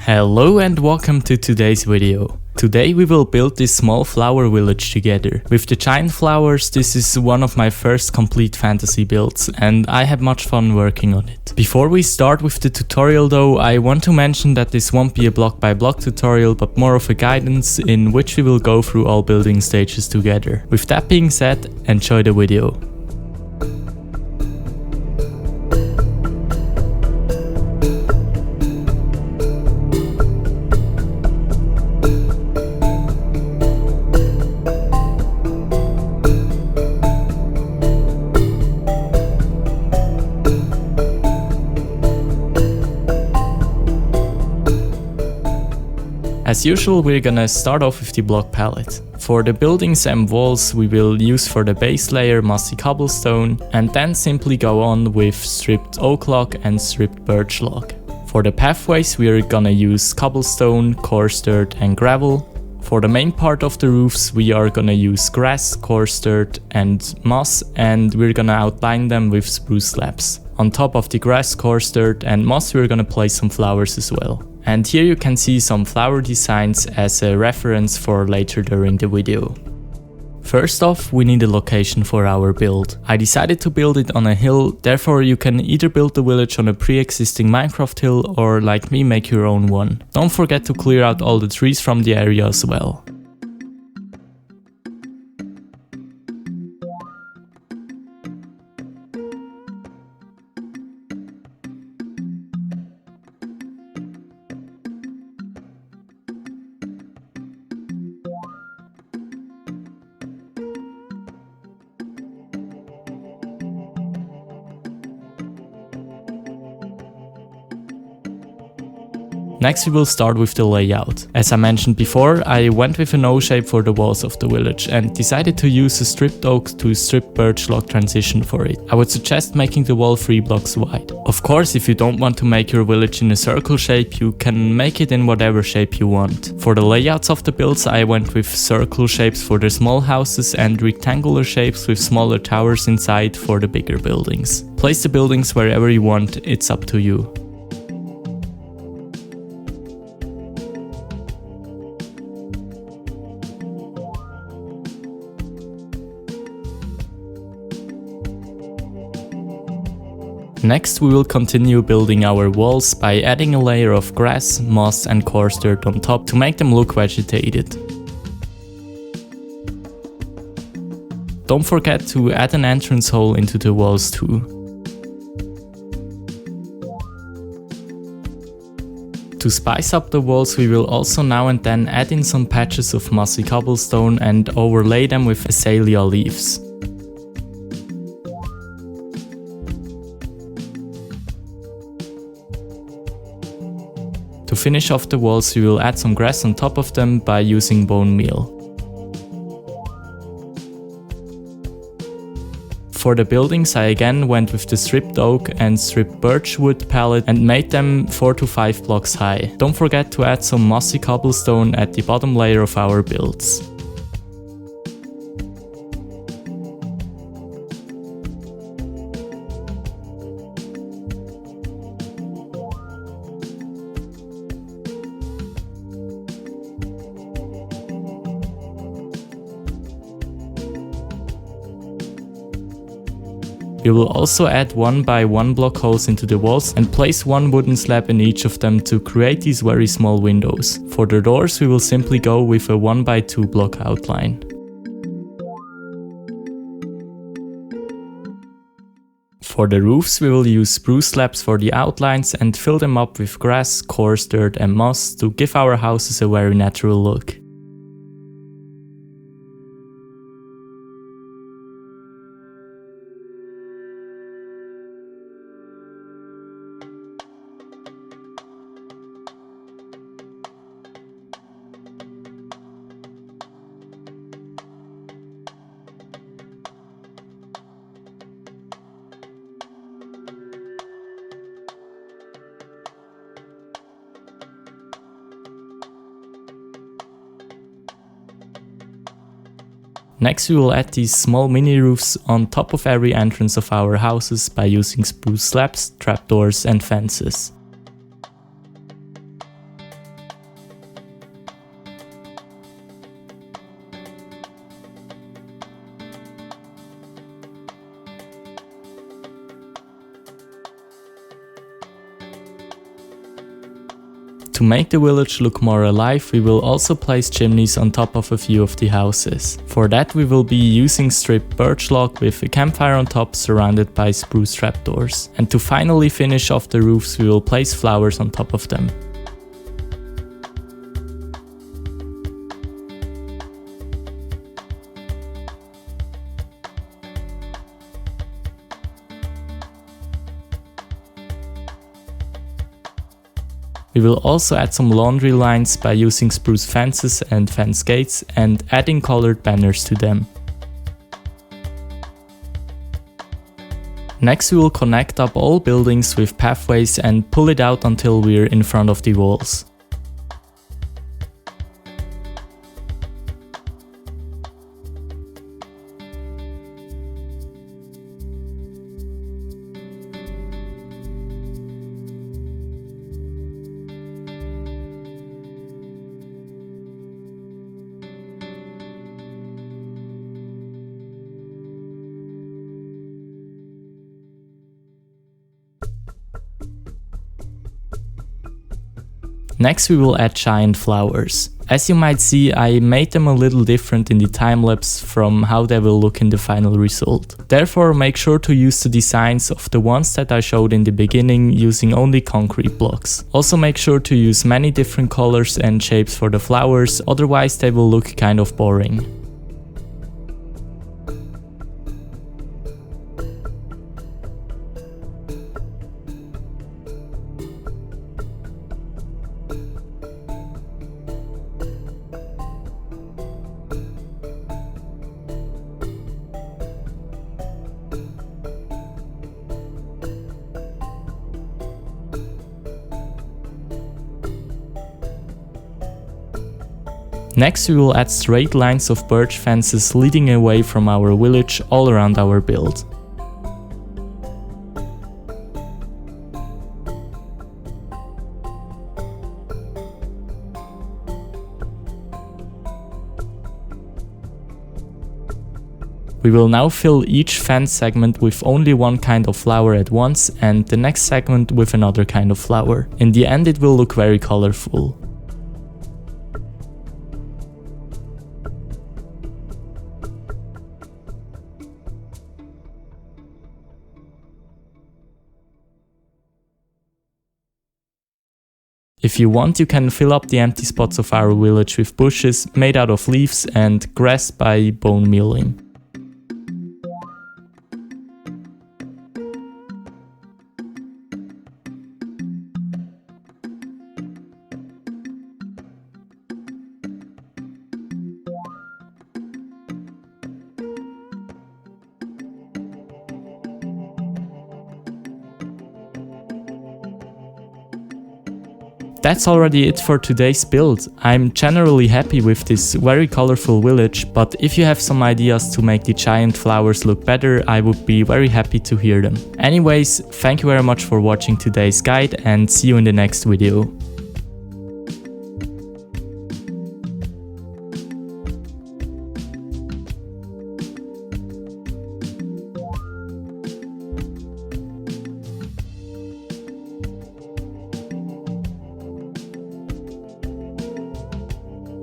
Hello and welcome to today's video. Today we will build this small flower village together. With the giant flowers, this is one of my first complete fantasy builds and I had much fun working on it. Before we start with the tutorial though, I want to mention that this won't be a block by block tutorial but more of a guidance in which we will go through all building stages together. With that being said, enjoy the video. As usual, we're gonna start off with the block palette. For the buildings and walls we will use for the base layer mossy cobblestone and then simply go on with stripped oak log and stripped birch log. For the pathways we are gonna use cobblestone, coarse dirt and gravel. For the main part of the roofs we are gonna use grass, coarse dirt and moss, and we're gonna outline them with spruce slabs. On top of the grass, coarse dirt and moss we're gonna place some flowers as well. And here you can see some flower designs as a reference for later during the video. First off, we need a location for our build. I decided to build it on a hill, therefore you can either build the village on a pre-existing Minecraft hill or like me make your own one. Don't forget to clear out all the trees from the area as well. Next we will start with the layout. As I mentioned before, I went with an O shape for the walls of the village and decided to use a stripped oak to stripped birch log transition for it. I would suggest making the wall 3 blocks wide. Of course, if you don't want to make your village in a circle shape, you can make it in whatever shape you want. For the layouts of the builds, I went with circle shapes for the small houses and rectangular shapes with smaller towers inside for the bigger buildings. Place the buildings wherever you want, it's up to you. Next we will continue building our walls by adding a layer of grass, moss and coarse dirt on top to make them look vegetated. Don't forget to add an entrance hole into the walls too. To spice up the walls we will also now and then add in some patches of mossy cobblestone and overlay them with azalea leaves. To finish off the walls, we will add some grass on top of them by using bone meal. For the buildings, I again went with the stripped oak and stripped birch wood palette and made them 4 to 5 blocks high. Don't forget to add some mossy cobblestone at the bottom layer of our builds. We will also add 1 by 1 block holes into the walls and place 1 wooden slab in each of them to create these very small windows. For the doors we will simply go with a 1 by 2 block outline. For the roofs we will use spruce slabs for the outlines and fill them up with grass, coarse dirt and moss to give our houses a very natural look. Next we will add these small mini roofs on top of every entrance of our houses by using spruce slabs, trapdoors and fences. To make the village look more alive, we will also place chimneys on top of a few of the houses. For that we will be using stripped birch log with a campfire on top surrounded by spruce trapdoors. And to finally finish off the roofs we will place flowers on top of them. We will also add some laundry lines by using spruce fences and fence gates and adding colored banners to them. Next we will connect up all buildings with pathways and pull it out until we're in front of the walls. Next we will add giant flowers. As you might see, I made them a little different in the time-lapse from how they will look in the final result. Therefore make sure to use the designs of the ones that I showed in the beginning using only concrete blocks. Also make sure to use many different colors and shapes for the flowers, otherwise they will look kind of boring. Next we will add straight lines of birch fences leading away from our village all around our build. We will now fill each fence segment with only one kind of flower at once and the next segment with another kind of flower. In the end it will look very colorful. If you want, you can fill up the empty spots of our village with bushes made out of leaves and grass by bone mealing. That's already it for today's build. I'm generally happy with this very colorful village, but if you have some ideas to make the giant flowers look better, I would be very happy to hear them. Anyways, thank you very much for watching today's guide and see you in the next video.